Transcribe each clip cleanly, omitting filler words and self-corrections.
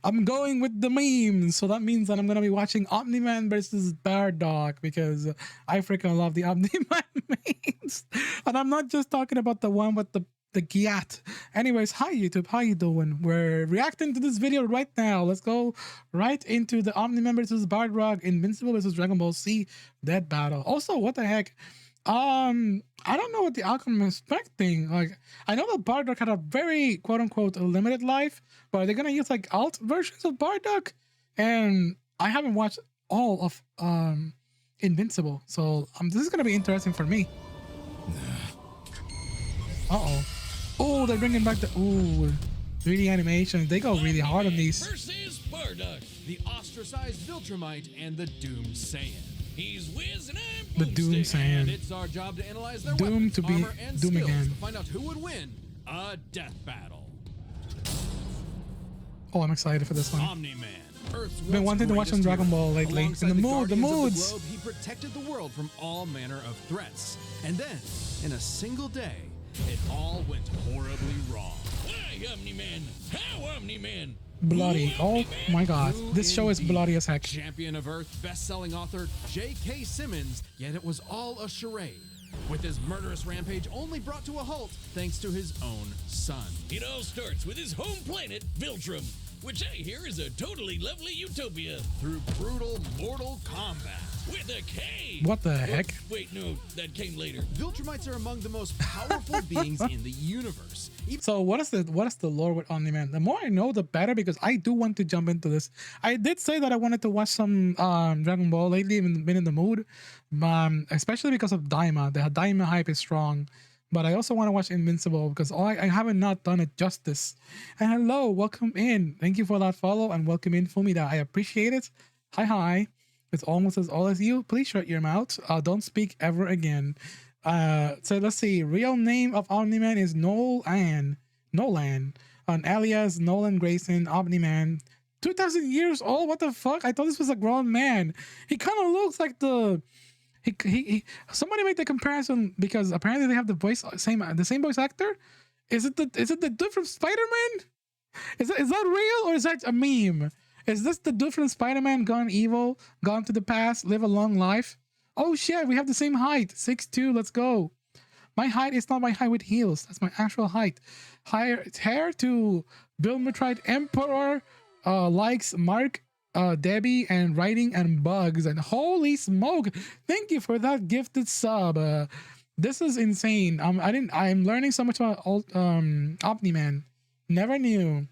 I'm going with the memes, so that means that I'm gonna be watching Omni-Man versus Bardock because I freaking love the Omni-Man memes, and I'm not just talking about the one with the Giat. Anyways, hi YouTube, how you doing? We're reacting to this video right now. Let's go right into the Omni-Man versus Bardock, Invincible versus Dragon Ball Z Dead Battle. Also, what the heck? I don't know what the outcome I'm expecting. Like, I know that Bardock had a very quote unquote limited life, but are they gonna use like alt versions of Bardock? And I haven't watched all of Invincible, so this is gonna be interesting for me. Oh, they're bringing back the 3D animation. They go really hard on these. Versus Bardock, the ostracized Viltrumite and the doomed Saiyan. He's Wiz and I'm The Doom Boomstick, Saiyan. and it's our job to analyze their Doom weapons, to be armor, and Doom skills again. to find out who would win a death battle. Oh, I'm excited for this one. Omni-Man, Earth's Been wanting to watch some Dragon Ball lately. Alongside In the Guardians of moods. globe, he protected the world from all manner of threats. And then, in a single day, it all went horribly wrong. Why, Omni-Man? How, Omni-Man? Bloody. Oh my god. This show is bloody as heck. Champion of Earth, best-selling author J.K. Simmons, yet it was all a charade, with his murderous rampage only brought to a halt thanks to his own son. It all starts with his home planet, Viltrum, which I hear is a totally lovely utopia, through brutal mortal combat with a K. What the heck? Wait, no, that came later. Viltrumites are among the most powerful beings in the universe. So what is the lore with Omni-Man? The more I know, the better, because I do want to jump into this. I did say that I wanted to watch some Dragon Ball lately, even been in the mood, especially because of Daima. The Daima hype is strong. But I also want to watch Invincible because I haven't not done it justice. And hello, welcome in. Thank you for that follow and welcome in Fumida. I appreciate it. Hi. It's almost as old as you. Please shut your mouth. Don't speak ever again. So let's see. Real name of Omni-Man is Nolan, an alias Nolan Grayson, Omni-Man. 2,000 years old? What the fuck? I thought this was a grown man. He kind of looks like the... Somebody made the comparison because apparently they have the same voice actor. Is it the dude from Spider-Man? Is that real or is that a meme? Is this the dude from Spider-Man gone evil, gone to the past, live a long life? Oh shit, we have the same height. 6'2", let's go. My height is not my height with heels. That's my actual height. Hair to Bill Metrite Emperor, likes Mark, Debbie, and writing and bugs. And holy smoke, thank you for that gifted sub. This is insane. I'm learning so much about Omni-Man. Never knew.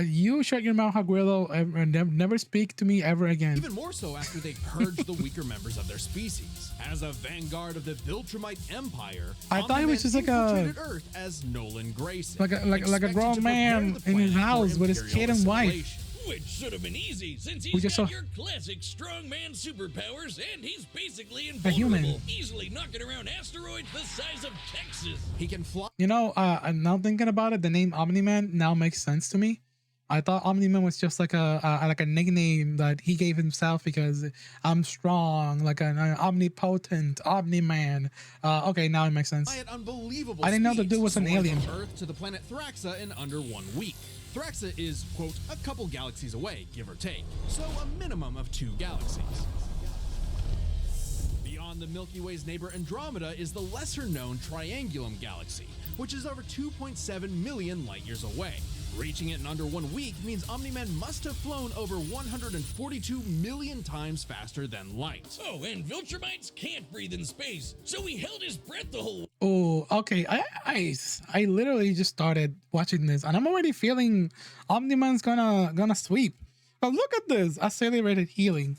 You shut your mouth, Aguero, and never speak to me ever again. Even more so after they purged the weaker members of their species. As a vanguard of the Viltrumite Empire, I thought he was just like a Earth as Nolan Grayson, like a grown man in his house with his kid and wife. Which should have been easy since he's got your classic strongman superpowers and he's basically invulnerable, human. easily knocking around asteroids the size of Texas. He can fly. You know, now thinking about it, the name Omni-Man now makes sense to me. I thought Omni-Man was just like a nickname that he gave himself because I'm strong, like an omnipotent Omni-Man. Okay, now it makes sense. I didn't know the dude was an alien. From Earth to the planet Thraxa in under 1 week. Thraxa is, quote, a couple galaxies away, give or take, so a minimum of 2 galaxies. Beyond the Milky Way's neighbor Andromeda is the lesser-known Triangulum galaxy, which is over 2.7 million light-years away. Reaching it in under 1 week means Omni-Man must have flown over 142 million times faster than light. Oh, and Viltrumites can't breathe in space, so he held his breath the whole... Oh, okay. I literally just started watching this, and I'm already feeling Omni-Man's gonna sweep. But look at this, accelerated healing.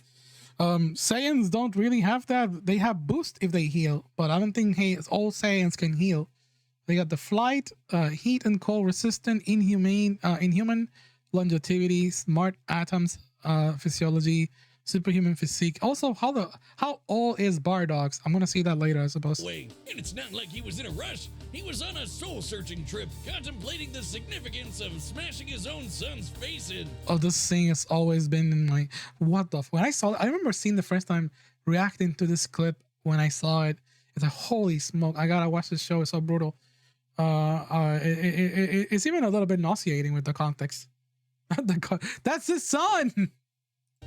Saiyans don't really have that. They have boost if they heal, but I don't think all Saiyans can heal. They got the flight, heat and cold resistant, inhuman longevity, smart atoms, physiology, superhuman physique. Also, how old is Bardock? I'm gonna see that later, I suppose. Wait, and it's not like he was in a rush. He was on a soul-searching trip, contemplating the significance of smashing his own son's face in. Oh, this thing has always been in my when I saw it, I remember seeing the first time reacting to this clip when I saw it. It's like, holy smoke, I gotta watch this show. It's so brutal. It's even a little bit nauseating with the context. That's his son.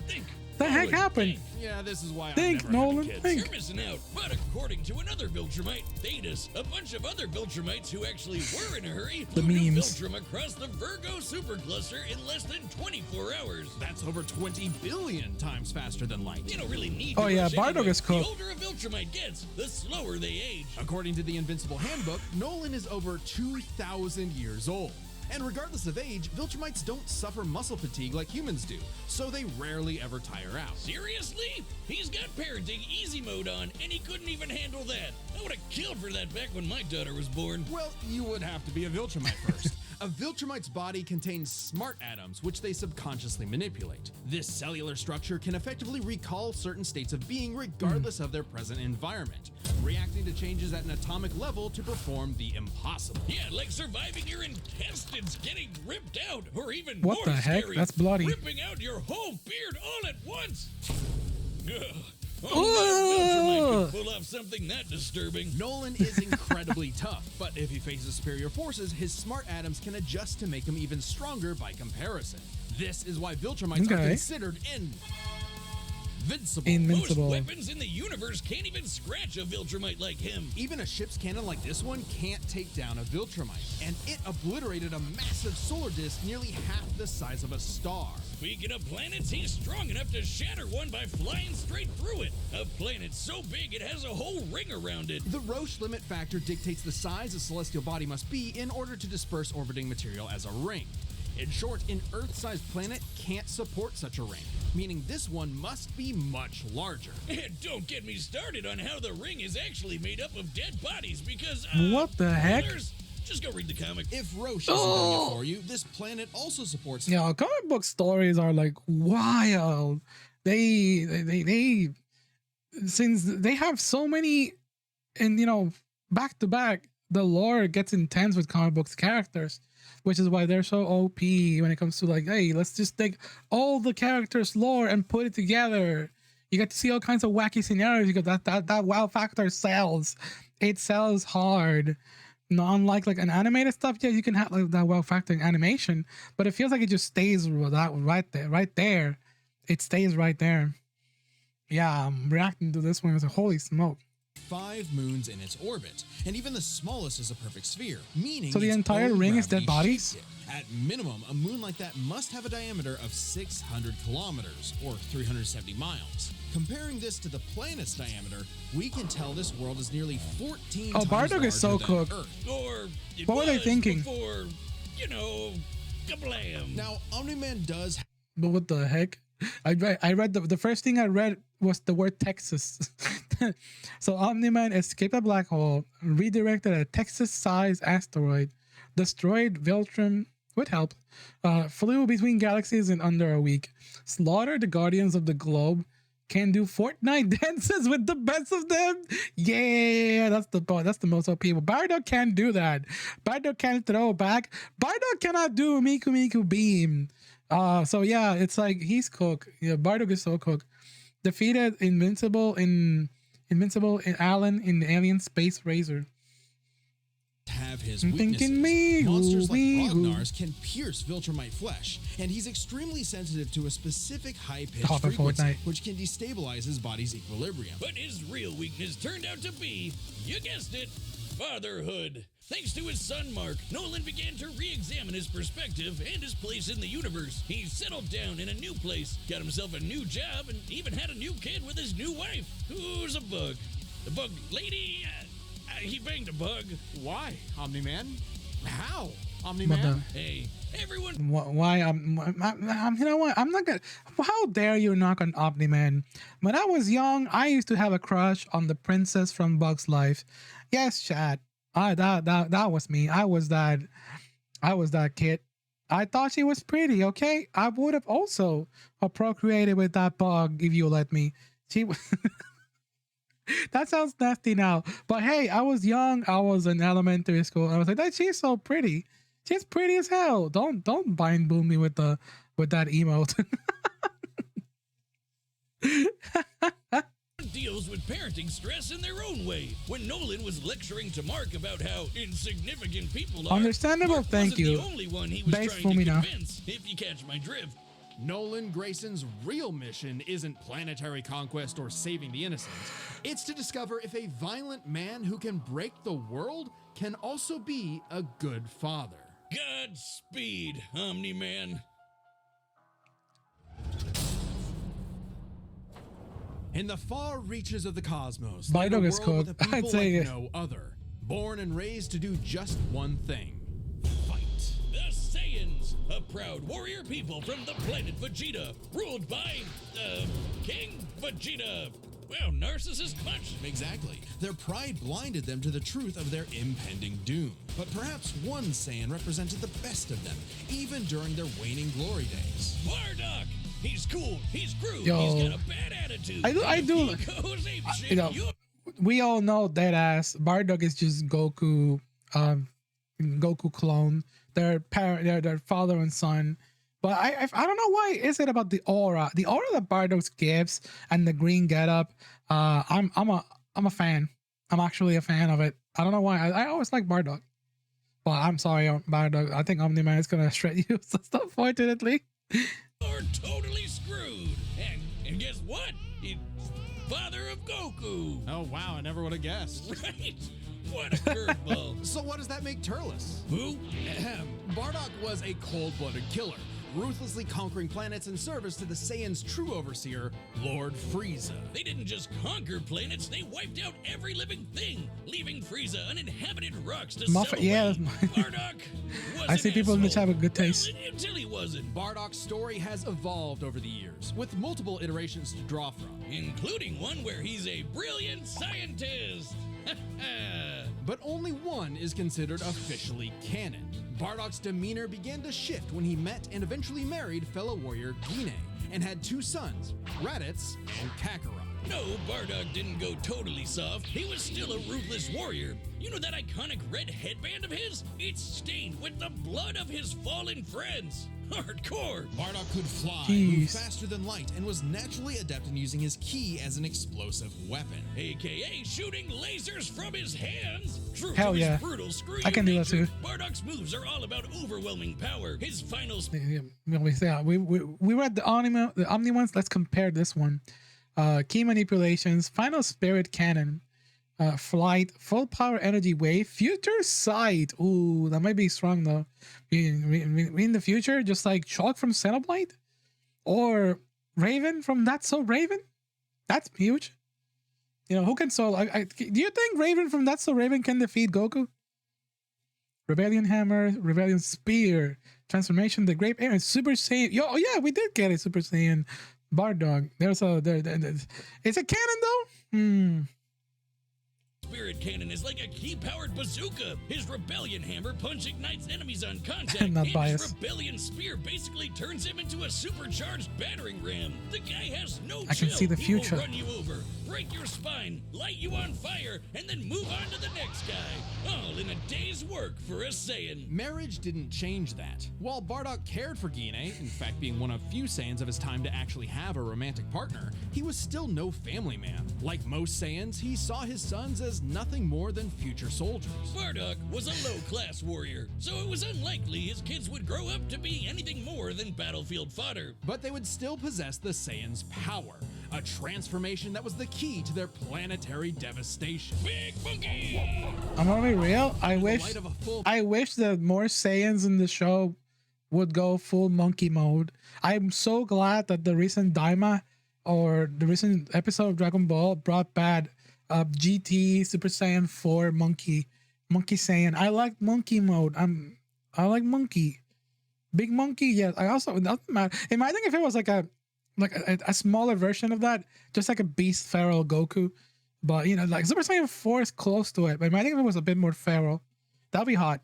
Think. The heck Nolan, happened? think. Yeah, this is why I'm Think, never Nolan, having kids. think. You're missing out. But according to another Viltrumite, Thetis, a bunch of other Viltrumites who actually were in a hurry The flew to memes. Viltrum across the Virgo supercluster in less than 24 hours. That's over 20 billion times faster than light. You don't really need Oh, to yeah, rush Bardock anyway. is cooked. The older a Viltrumite gets, the slower they age. According to the Invincible handbook, Nolan is over 2,000 years old. And regardless of age, Viltrumites don't suffer muscle fatigue like humans do, so they rarely ever tire out. Seriously? He's got parenting easy mode on, and he couldn't even handle that. I would have killed for that back when my daughter was born. Well, you would have to be a Viltrumite first. A Viltrumite's body contains smart atoms, which they subconsciously manipulate. This cellular structure can effectively recall certain states of being regardless of their present environment, reacting to changes at an atomic level to perform the impossible. Yeah, like surviving your intestines getting ripped out, or even What more the heck? scary, That's bloody. ripping out your whole beard all at once. Ugh. Ugh. Viltrumite could pull off something that disturbing. Nolan is incredibly tough, but if he faces superior forces, his smart atoms can adjust to make him even stronger by comparison. This is why Viltrumites are Okay. considered invincible. Invincible. Most weapons in the universe can't even scratch a Viltrumite like him. Even a ship's cannon like this one can't take down a Viltrumite, and it obliterated a massive solar disk nearly half the size of a star. Speaking of planets, he's strong enough to shatter one by flying straight through it. A planet so big it has a whole ring around it. The Roche limit factor dictates the size a celestial body must be in order to disperse orbiting material as a ring. In short, an Earth-sized planet can't support such a ring, meaning this one must be much larger. And don't get me started on how the ring is actually made up of dead bodies because, What the heck? spoilers. Just go read the comic. If Roche isn't doing it for you, this planet also supports Yeah, comic book stories are like wild. They since they have so many, and back to back, the lore gets intense with comic books characters, which is why they're so OP when it comes to like, hey, let's just take all the characters' lore and put it together. You get to see all kinds of wacky scenarios because that wow factor sells. It sells hard. Not unlike like an animated stuff, yeah, you can have like that wow factor in animation, but it feels like it just stays right there. It stays right there. Yeah, I'm reacting to this one. It's like, holy smoke. 5 moons in its orbit, and even the smallest is a perfect sphere, meaning So the its entire own ring is gravity dead bodies? shaped it. At minimum, a moon like that must have a diameter of 600 kilometers, or 370 miles. Comparing this to the planet's diameter, we can tell this world is nearly 14 Oh, times Bardock is so larger than cooked. Earth. Or it What were they was thinking? Before, kablam. Now, Omni-Man does But what the heck? I read the first thing I read was the word Texas. So Omni-Man escaped a black hole, redirected a Texas-sized asteroid, destroyed Viltrum with help, flew between galaxies in under a week, slaughtered the Guardians of the Globe, can do Fortnite dances with the best of them. Yeah, that's the most OP people. Bardock can't do that. Bardock can't throw back. Bardock cannot do Miku Miku Beam. So yeah, it's like he's cooked. Yeah, Bardock is so cooked. Defeated Invincible in Alan in the Alien Space Razor. have his I'm weaknesses. thinking me, Monsters like wee, woo. Grognar's can pierce Viltrumite flesh, and he's extremely sensitive to a specific high-pitched Oh, for frequency, Fortnite. which can destabilize his body's equilibrium. But his real weakness turned out to be, you guessed it, fatherhood. Thanks to his son Mark, Nolan began to re-examine his perspective and his place in the universe. He settled down in a new place, got himself a new job, and even had a new kid with his new wife, who's a bug. The bug lady, he banged a bug. Why, Omni-Man? How, But Omni-Man? Hey, everyone why you know what? I'm not gonna. How dare you knock on Omni-Man? When I was young, I used to have a crush on the princess from Bug's Life. Yes, Chad. That was me. I was that kid. I thought she was pretty. Okay, I would have also procreated with that bug if you let me. She. That sounds nasty now, but hey, I was young. I was in elementary school. I was like, she's so pretty. She's pretty as hell. Don't bind boom me with that emote. deals with parenting stress in their own way. When Nolan was lecturing to Mark about how insignificant people are, Understandable, Mark thank wasn't you. the only one he was Base trying to Fumina. convince, if you catch my drift. Nolan Grayson's real mission isn't planetary conquest or saving the innocent. It's to discover if a violent man who can break the world can also be a good father. Godspeed, Omni-Man. In the far reaches of the cosmos, Bardock live a is world cool. with a people I'd say like no other, born and raised to do just one thing: fight. The Saiyans, a proud warrior people from the planet Vegeta, ruled by, King Vegeta. Well, narcissist much. Exactly. Their pride blinded them to the truth of their impending doom. But perhaps one Saiyan represented the best of them, even during their waning glory days. Bardock! He's cool, he's groove, Yo. he's got a bad attitude. I If do- he goes apeshit, you know, we all know that Bardock is just Goku, Goku clone. Their parent, their father and son. But I don't know why is it about the aura that Bardock gives and the green getup. I'm a fan. I'm actually a fan of it. I don't know why. I always like Bardock. But I'm sorry, Bardock. I think Omni-Man is gonna shred you. So unfortunately. are totally screwed. And guess what? He's father of Goku. Oh wow, I never would have guessed. Right? What a curveball. So what does that make Turles? Who? Ahem. Bardock was a cold-blooded killer, ruthlessly conquering planets in service to the Saiyans' true overseer, Lord Frieza. They didn't just conquer planets, they wiped out every living thing, leaving Frieza uninhabited rocks to Muffet, settle yeah, in. Bardock was I see an people in the chat asshole. with good taste. Well, until he wasn't. Bardock's story has evolved over the years, with multiple iterations to draw from. Including one where he's a brilliant scientist. But only one is considered officially canon. Bardock's demeanor began to shift when he met and eventually married fellow warrior Guinea, and had two sons, Raditz and Kakarot. No, Bardock didn't go totally soft. He was still a ruthless warrior. You know that iconic red headband of his? It's stained with the blood of his fallen friends. Hardcore. Bardock could fly, Jeez. move faster than light, and was naturally adept in using his ki as an explosive weapon. AKA shooting lasers from his hands. True Hell to yeah. his brutal screw I can do that nature, too. Bardock's moves are all about overwhelming power. His final We read the Omni ones. Let's compare this one. Key manipulations, final spirit cannon, flight, full power energy wave, future sight. Ooh, that might be strong though. In the future, just like Chalk from Xenoblade, or Raven from That's So Raven. That's huge. You know who can so? Do you think Raven from That's So Raven can defeat Goku? Rebellion Hammer, Rebellion Spear, Transformation, the Great Air, and Super Saiyan. Yo, oh yeah, we did get a Super Saiyan Bardock. There's is it canon though? spirit cannon is like a key-powered bazooka. His rebellion hammer punch ignites enemies on contact. Not and biased. his rebellion spear basically turns him into a supercharged battering ram. The guy has no I can chill. see the He will future. run you over, break your spine, light you on fire, and then move on to the next guy. All in a day's work for a Saiyan. Marriage didn't change that. While Bardock cared for Guinea, in fact being one of few Saiyans of his time to actually have a romantic partner, he was still no family man. Like most Saiyans, he saw his sons as nothing more than future soldiers. Bardock was a low-class warrior, so it was unlikely his kids would grow up to be anything more than battlefield fodder. But they would still possess the Saiyans' power, a transformation that was the key to their planetary devastation. Big Monkey! I'm gonna be real. I In the wish light of a full that more Saiyans in the show would go full monkey mode. I'm so glad that the recent Daima or the recent episode of Dragon Ball brought back GT Super Saiyan 4 Monkey Saiyan. I like monkey mode. I like monkey. Big monkey, yes. I also it doesn't matter. Imagine if it was like a smaller version of that, just like a beast feral Goku. But you know, like Super Saiyan 4 is close to it. But imagine if it was a bit more feral. That'd be hot.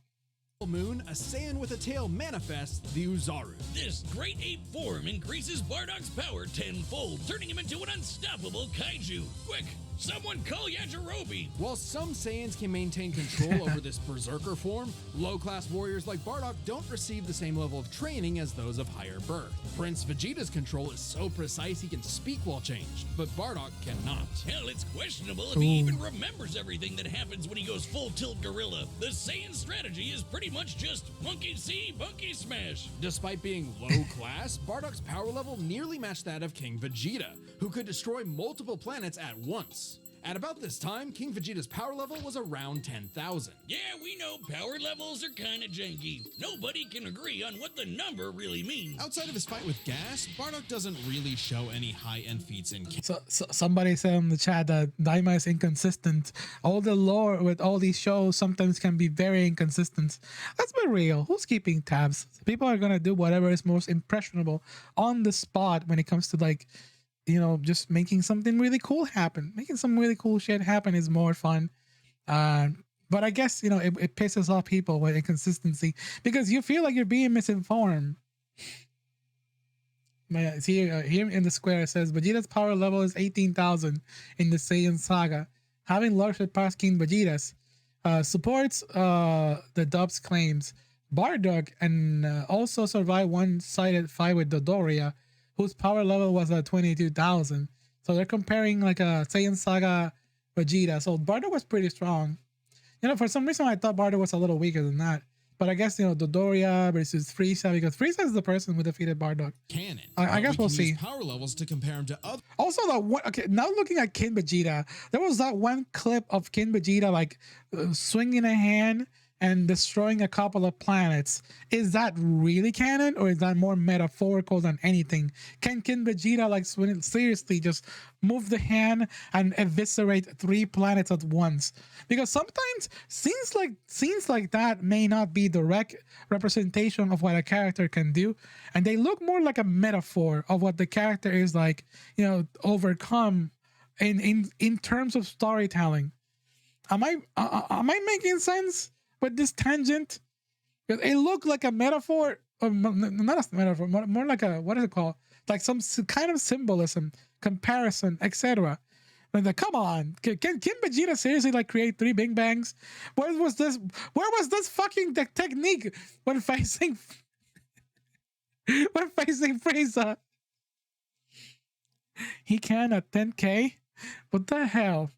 moon, a Saiyan with a tail manifests the Uzaru. This great ape form increases Bardock's power tenfold, turning him into an unstoppable kaiju. Quick, Someone call Yajirobe! While some Saiyans can maintain control over this berserker form, low-class warriors like Bardock don't receive the same level of training as those of higher birth. Prince Vegeta's control is so precise he can speak while changed, but Bardock cannot. Hell, it's questionable if he even remembers everything that happens when he goes full tilt gorilla. The Saiyan strategy is pretty much just monkey see, monkey smash. Despite being low-class, Bardock's power level nearly matched that of King Vegeta, who could destroy multiple planets at once. At about this time, King Vegeta's power level was around 10,000. Yeah, we know power levels are kinda janky. Nobody can agree on what the number really means. Outside of his fight with Gas, Bardock doesn't really show any high-end feats in So somebody said in the chat that Daima is inconsistent. All the lore with all these shows sometimes can be very inconsistent. Let's be real. Who's keeping tabs? People are gonna do whatever is most impressionable on the spot when it comes to, like, you know, just making something really cool happen. Making some really cool shit happen is more fun. But I guess, you know, it pisses off people with inconsistency because you feel like you're being misinformed. See, here in the square it says Vegeta's power level is 18,000 in the Saiyan saga. Having largely passed King Vegeta's supports the dub's claims. Bardock and also survived one-sided fight with Dodoria, whose power level was at 22,000. So they're comparing like a Saiyan Saga Vegeta. So Bardock was pretty strong. You know, for some reason I thought Bardock was a little weaker than that. But I guess, you know, Dodoria versus Frieza, because Frieza is the person who defeated Bardock. Canon. I guess we'll see. Power levels to compare him to other. Also, okay, now looking at King Vegeta, there was that one clip of King Vegeta like swinging a hand and destroying a couple of planets. Is that really canon, or is that more metaphorical than anything? Can King Vegeta like seriously just move the hand and eviscerate 3 planets at once? Because sometimes scenes like that may not be direct representation of what a character can do, and they look more like a metaphor of what the character is, like, you know, overcome in terms of storytelling. Am I making sense with this tangent? Because it looked like a metaphor, or not a metaphor, more like a, what is it called? Like some kind of symbolism, comparison, etc. Like, come on, can Vegeta seriously like create 3 Big Bangs? Where was this fucking technique when facing Frieza? He can at 10K? What the hell?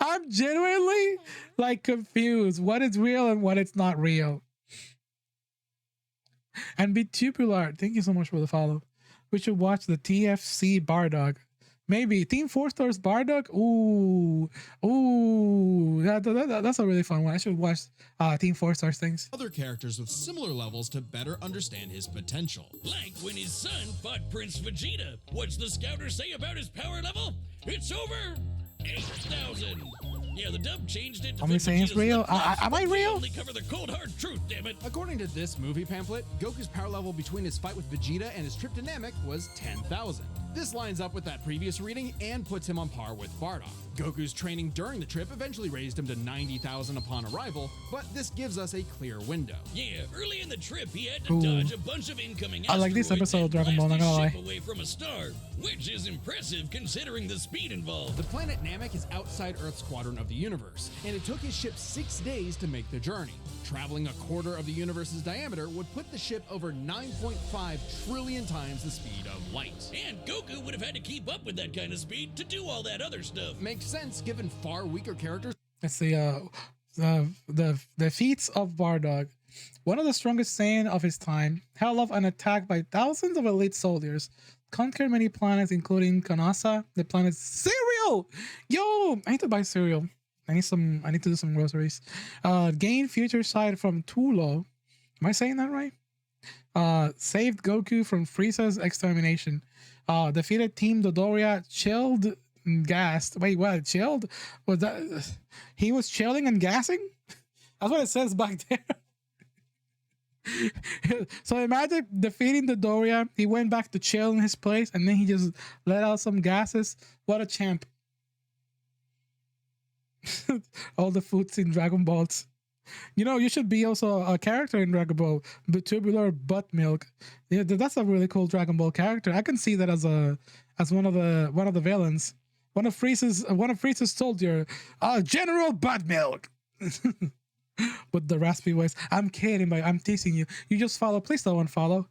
I'm genuinely like confused what is real and what is not real. And be tubular. Thank you so much for the follow. We should watch the TFC Bardock. Maybe Team 4 Stars Bardock. Ooh, that's a really fun one. I should watch Team 4 Stars things. Other characters with similar levels to better understand his potential. Like when his son fought Prince Vegeta. What's the scouter say about his power level? It's over 8,000. Yeah, the dub changed it to I'm saying it's real. Am I real? Only cover the cold hard truth, damn it. According to this movie pamphlet, Goku's power level between his fight with Vegeta and his trip to Namek was 10,000. This lines up with that previous reading and puts him on par with Bardock. Goku's training during the trip eventually raised him to 90,000 upon arrival, but this gives us a clear window. Yeah, early in the trip, he had to dodge a bunch of incoming I like this asteroids episode of and Dragon Ball, blast not gonna his lie. ship away from a star, which is impressive considering the speed involved. The planet Namek is outside Earth's quadrant of the universe, and it took his ship 6 days to make the journey. Traveling a quarter of the universe's diameter would put the ship over 9.5 trillion times the speed of light. And Goku would have had to keep up with that kind of speed to do all that other stuff. Makes sense given far weaker characters. Let's see, the feats of Bardock. One of the strongest Saiyan of his time, held off an attack by thousands of elite soldiers, conquered many planets, including Kanasa, the planet's cereal. Yo, I need to buy cereal. I need to do some groceries. Gained future sight from Tulo. Am I saying that right? Saved Goku from Frieza's extermination. Defeated Team Dodoria, chilled and gassed. Wait, what? Chilled? Was that he was chilling and gassing? That's what it says back there. So imagine defeating Dodoria. He went back to chill in his place, and then he just let out some gases. What a champ. All the foods in Dragon Balls. You know, you should be also a character in Dragon Ball. The tubular buttermilk. Yeah, that's a really cool Dragon Ball character. I can see that as one of the villains. One of Frieza's soldier, General Butmilk. With the raspy voice. I'm kidding, but I'm teasing you. You just follow. Please don't unfollow.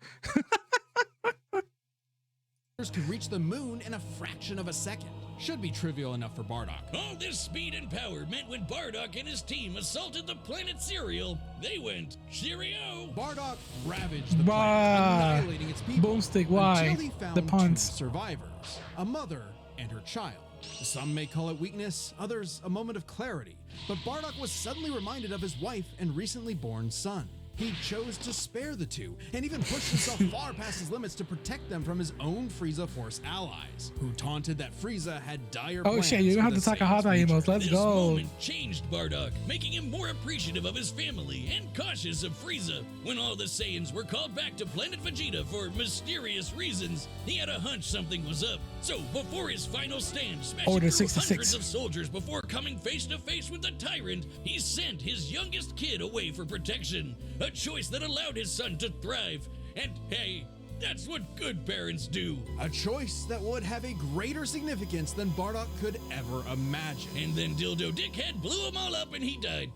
Could reach the moon in a fraction of a second. Should be trivial enough for Bardock. All this speed and power meant when Bardock and his team assaulted the planet Cereal, they went cheerio. Bardock ravaged the Why? planet, annihilating its people. Boomstick, why? Until he found The puns. two survivors, a mother and her child. Some may call it weakness, others a moment of clarity. But Bardock was suddenly reminded of his wife and recently born son. He chose to spare the two, and even pushed himself far past his limits to protect them from his own Frieza Force allies, who taunted that Frieza had dire plans. Oh shit, you have the for Takahata Saiyan's emotes. future. Let's This go. moment changed Bardock, making him more appreciative of his family and cautious of Frieza. When all the Saiyans were called back to Planet Vegeta for mysterious reasons, he had a hunch something was up. So before his final stand, smashing Order through 66. hundreds of soldiers before coming face to face with the tyrant, he sent his youngest kid away for protection. A choice that allowed his son to thrive. And hey, that's what good parents do. A choice that would have a greater significance than Bardock could ever imagine. And then Dildo Dickhead blew them all up and he died.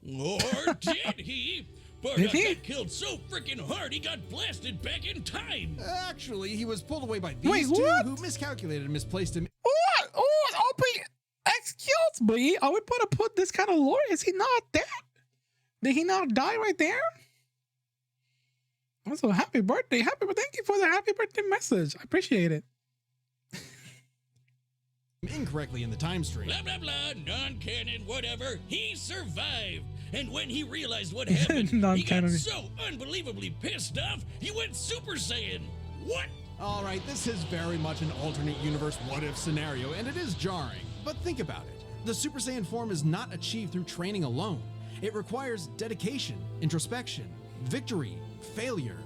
Or did he? Bardock he? got killed so freaking hard he got blasted back in time. Actually, he was pulled away by these Wait, two what? who miscalculated and misplaced him. What? Oh, excuse me. Are we gonna put this kind of lore? Is he not dead? Did he not die right there? Also, happy birthday. Thank you for the happy birthday message. I appreciate it. Incorrectly in the time stream. Blah, blah, blah, non-canon, whatever. He survived. And when he realized what happened, he got Non-canon. so unbelievably pissed off, he went Super Saiyan. What? All right, this is very much an alternate universe what-if scenario, and it is jarring. But think about it. The Super Saiyan form is not achieved through training alone. It requires dedication, introspection, victory, failure,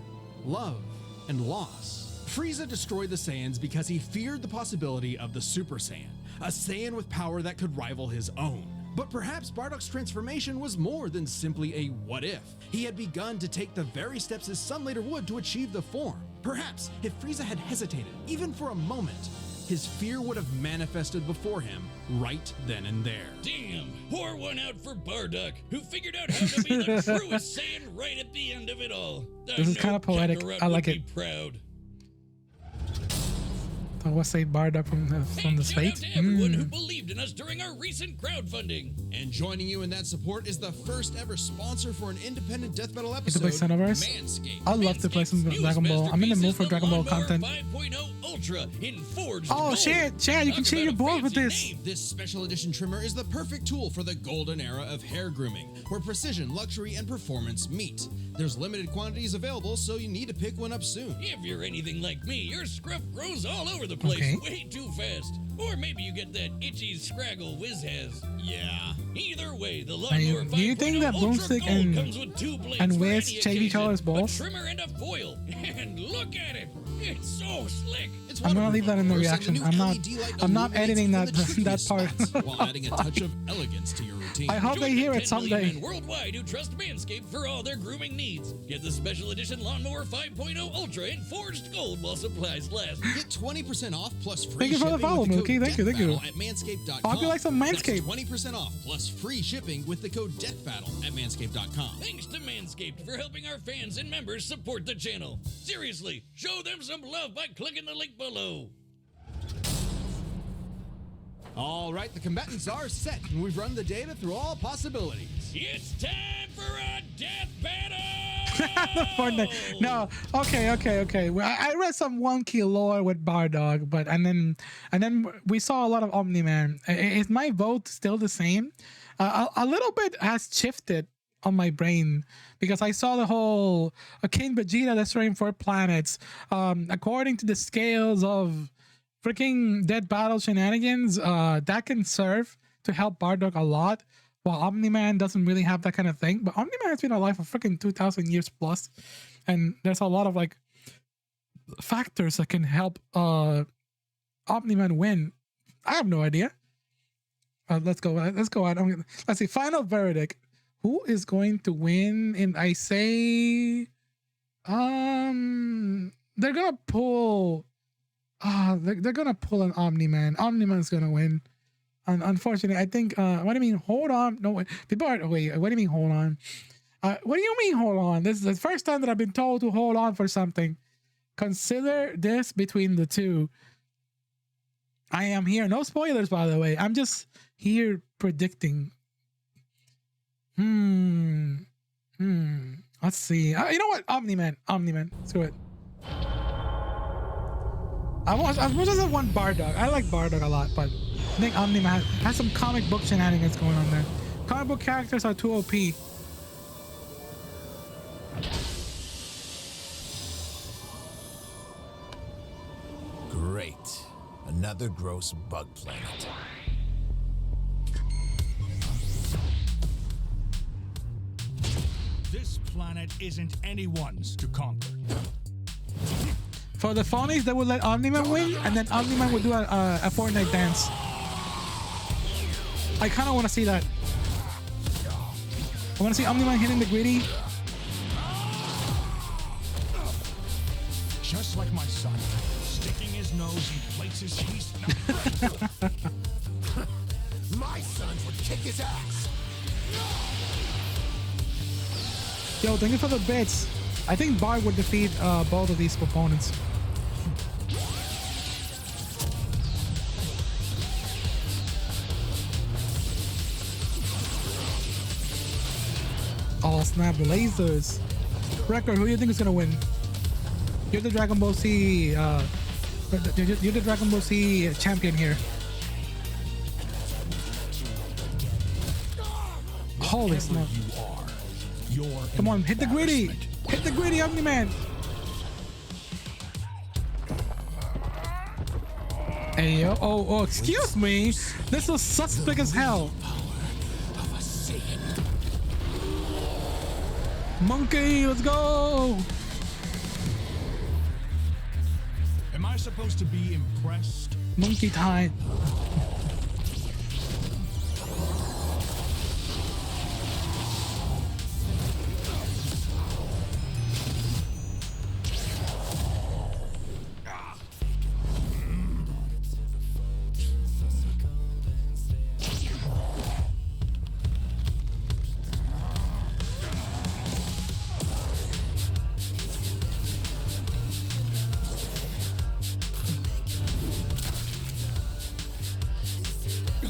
love, and loss. Frieza destroyed the Saiyans because he feared the possibility of the Super Saiyan, a Saiyan with power that could rival his own. But perhaps Bardock's transformation was more than simply a what-if. He had begun to take the very steps his son later would to achieve the form. Perhaps if Frieza had hesitated, even for a moment, his fear would have manifested before him right then and there. Damn, pour one out for Bardock, who figured out how to be the truest Saiyan right at the end of it all. This is kinda poetic. I like it. Be proud. I was say Bardock from the And shout out fate. to everyone who believed in us during our recent crowdfunding. And joining you in that support is the first ever sponsor for an independent death metal To episode, play Xenoverse? Manscaped. I love to play some Manscaped's Dragon newest Ball. I'm in the mood masterpiece for is Dragon Ball Lawnmower content. 5.0 Ultra in forged Oh gold. shit, Chad, you can Talk change your about a balls with fancy this. name. This special edition trimmer is the perfect tool for the golden era of hair grooming, where precision, luxury, and performance meet. There's limited quantities available, so you need to pick one up soon. If you're anything like me, your scruff grows all over the place Okay. way too fast. Or maybe you get that itchy scraggle Wiz has. Yeah. Either way, the Now, Lawnmower 5.0 do you think that Ultra Boomstick Gold and- comes with two blades and for Wiz any shave each occasion, other's balls? a trimmer and a foil. And look at it. It's so slick. It's I'm gonna leave that in the waterproof, reaction. and I'm not- LED light I'm not illuminates editing even that- the that trickiest part. spots, while adding a touch of elegance to your routine. I hope they Join hear the it 10 million someday. men worldwide who trust Manscaped for all their grooming needs. Get the special edition Lawnmower 5.0 Ultra in forged gold while supplies last. Get 20% off plus free Thank you for the shipping follow, with the Milky. code Thank you, thank you. DEATHBATTLE at manscaped.com. I hope you like some That's Manscaped. 20% off plus free shipping with the code DEATHBATTLE at manscaped.com. Thanks to Manscaped for helping our fans and members support the channel. Seriously, show them some love by clicking the link below. All right, the combatants are set, and we've run the data through all possibilities. It's time for a death battle! Fortnite. No, okay. Well, I read some wonky lore with Bardock, but and then we saw a lot of Omni-Man. Is my vote still the same? A little bit has shifted on my brain because I saw the whole King Vegeta destroying 4 planets. According to the scales of freaking dead battle shenanigans, that can serve to help Bardock a lot. While Omni-Man doesn't really have that kind of thing, but Omni-Man has been alive for freaking 2,000 years plus, and there's a lot of like factors that can help Omni-Man win. I have no idea. Let's go. Let's see. Final verdict. Who is going to win? And I say, they're gonna pull They're gonna pull an Omni-Man. Omni-Man's gonna win. Unfortunately, I think. What do you mean? Hold on. No, wait. People are. Wait. What do you mean? Hold on. What do you mean? Hold on. This is the first time that I've been told to hold on for something. Consider this between the two. I am here. No spoilers, by the way. I'm just here predicting. Let's see. You know what? Omni-Man. Screw it. I just want Bardock. I like Bardock a lot, but I think Omni-Man has some comic book shenanigans going on there. Comic book characters are too OP. Great. Another gross bug planet. This planet isn't anyone's to conquer. For the phonies, they would let Omni-Man win, and then Omni-Man would do a Fortnite dance. I kind of want to see that. I want to see Omni-Man hitting the gritty. Just like my son, sticking his nose in places he's not. My sons would kick his ass. Yo, thank you for the bits. I think Bard would defeat both of these opponents. Oh snap, the lasers. Record, who do you think is gonna win? You're the Dragon Ball Z you're the Dragon Ball Z champion here. Holy snap. Come on, hit the gritty! Hit the gritty, Omni-Man! Hey yo, oh, excuse me! This is suspect as hell! Monkey, let's go! Am I supposed to be impressed? Monkey time.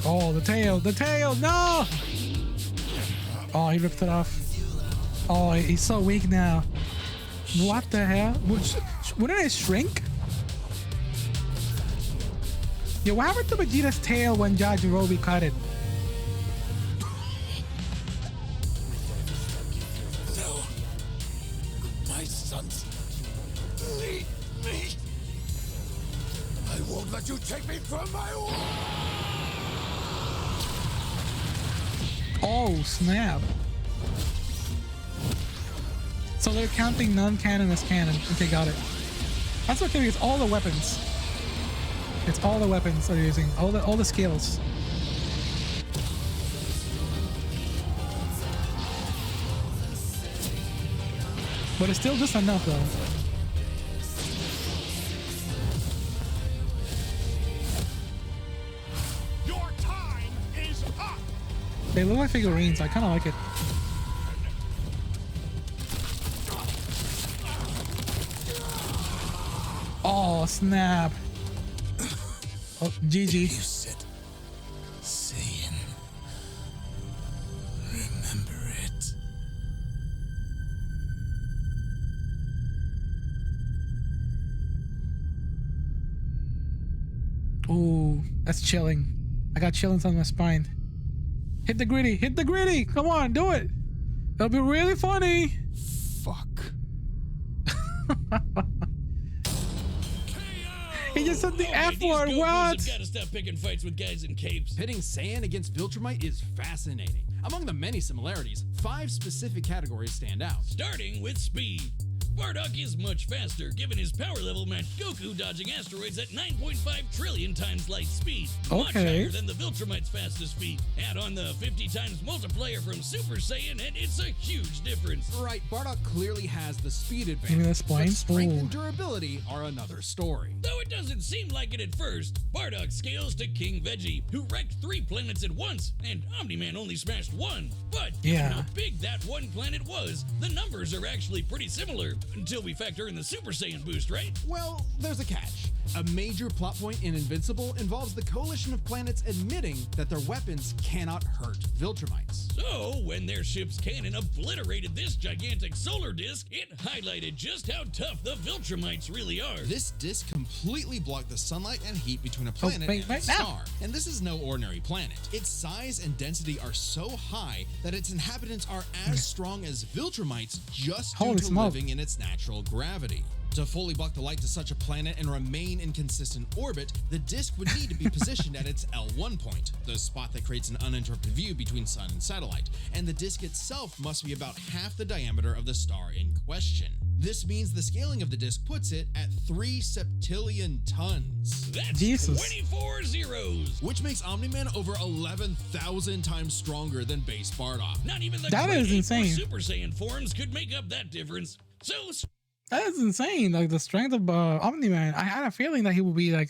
Oh, the tail, no! Oh, he ripped it off. Oh, he's so weak now. What the hell? Wouldn't it shrink? Yo, what happened to Vegeta's tail when Yajirobe cut it? No. My sons. Leave me. I won't let you take me from my world. Oh, snap. So they're counting non-canon as canon. Okay, got it. That's okay because all the weapons. It's all the weapons they're using. All the skills. But it's still just enough though. They look like figurines. I kind of like it. Oh, snap. Oh, GG. You said SAIN. Remember it. Ooh, that's chilling. I got chillings on my spine. Hit the gritty, hit the gritty. Come on, do it. It'll be really funny. Fuck. He just said the F word. What? Gotta stop picking fights with guys in capes. Pitting SAIN against Viltrumite is fascinating. Among the many similarities, 5 specific categories stand out. Starting with speed. Bardock is much faster, given his power level matched Goku dodging asteroids at 9.5 trillion times light speed. Much higher than the Viltrumite's fastest speed. Add on the 50 times multiplier from Super Saiyan, and it's a huge difference. Right, Bardock clearly has the speed advantage. Maybe that's but blind. strength and durability are another story. Though it doesn't seem like it at first, Bardock scales to King Veggie, who wrecked 3 planets at once, and Omni-Man only smashed 1. But given how big that one planet was, the numbers are actually pretty similar, until we factor in the Super Saiyan boost, right? Well, there's a catch. A major plot point in Invincible involves the coalition of planets admitting that their weapons cannot hurt Viltrumites. So, when their ship's cannon obliterated this gigantic solar disk, it highlighted just how tough the Viltrumites really are. This disk completely blocked the sunlight and heat between a planet and its star. And this is no ordinary planet. Its size and density are so high that its inhabitants are as strong as Viltrumites just due to living in its natural gravity. To fully block the light to such a planet and remain in consistent orbit, the disk would need to be positioned at its L1 point, the spot that creates an uninterrupted view between sun and satellite, and the disk itself must be about half the diameter of the star in question. This means the scaling of the disk puts it at 3 septillion tons. That's 24 zeros! Which makes Omni-Man over 11,000 times stronger than base Bardock. Not even the Super Saiyan forms could make up that difference. So that is insane. Like the strength of Omni-Man. I had a feeling that he would be like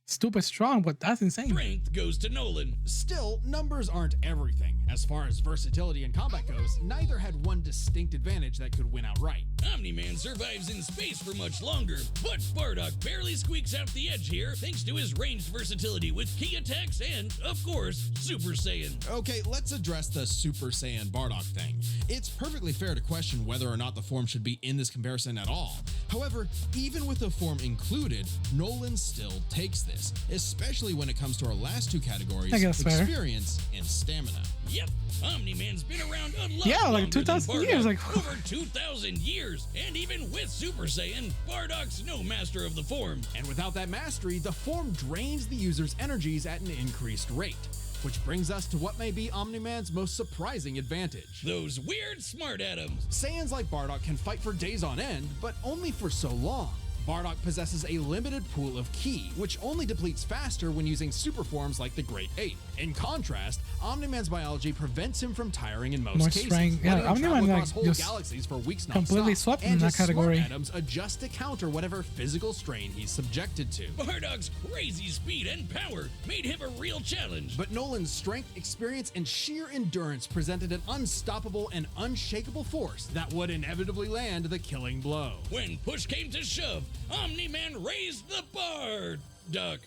stupid strong, but that's insane. Strength goes to Nolan. Still, numbers aren't everything. As far as versatility and combat goes, neither had one distinct advantage that could win outright. Omni-Man survives in space for much longer, but Bardock barely squeaks out the edge here thanks to his ranged versatility with key attacks and, of course, Super Saiyan. Okay, let's address the Super Saiyan Bardock thing. It's perfectly fair to question whether or not the form should be in this comparison at all. However, even with the form included, Nolan still takes this, especially when it comes to our last 2 categories, experience and stamina. Yep, Omni-Man's been around a lot like longer 2,000 than Bardock, years, like over 2,000 years, and even with Super Saiyan, Bardock's no master of the form. And without that mastery, the form drains the user's energies at an increased rate. Which brings us to what may be Omni-Man's most surprising advantage. Those weird smart atoms. Saiyans like Bardock can fight for days on end, but only for so long. Bardock possesses a limited pool of ki, which only depletes faster when using super forms like the Great Ape. In contrast, Omni-Man's biology prevents him from tiring in most cases. Omni-Man across whole galaxies for weeks completely swept in that category. Smart atoms adjust to counter whatever physical strain he's subjected to. Bardock's crazy speed and power made him a real challenge. But Nolan's strength, experience, and sheer endurance presented an unstoppable and unshakable force that would inevitably land the killing blow. When push came to shove, Omni-Man raised the bar. Duck.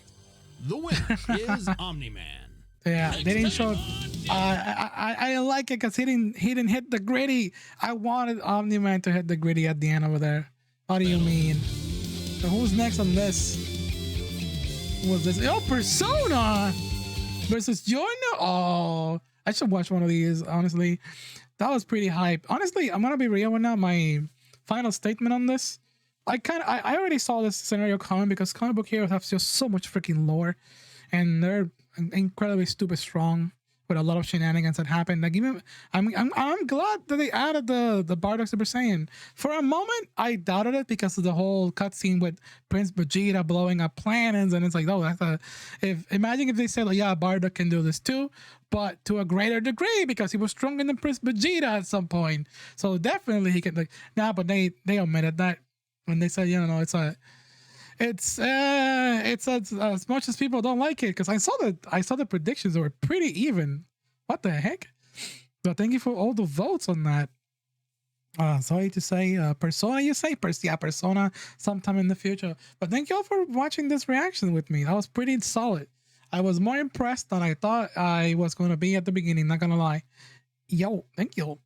The winner is Omni-Man. Yeah, they didn't show. I like it because he didn't hit the gritty. I wanted Omni-Man to hit the gritty at the end over there. What do you mean? So who's next on this? What's this? Oh, Persona versus Joyner. Oh, I should watch one of these. Honestly, that was pretty hype. Honestly, I'm gonna be real right now. My final statement on this. I already saw this scenario coming because comic book heroes have just so much freaking lore, and they're incredibly stupid strong with a lot of shenanigans that happen. Like even I'm glad that they added the Bardock Super Saiyan. For a moment, I doubted it because of the whole cutscene with Prince Vegeta blowing up planets, and it's like, oh, imagine if they said, like, yeah, Bardock can do this too, but to a greater degree because he was stronger than Prince Vegeta at some point. So definitely he could but they omitted that. When they said, it's as much as people don't like it, because I saw the predictions that were pretty even. What the heck? So thank you for all the votes on that. Sorry to say, Persona, you say? Persona sometime in the future. But thank you all for watching this reaction with me. That was pretty solid. I was more impressed than I thought I was going to be at the beginning, not going to lie. Yo, thank you.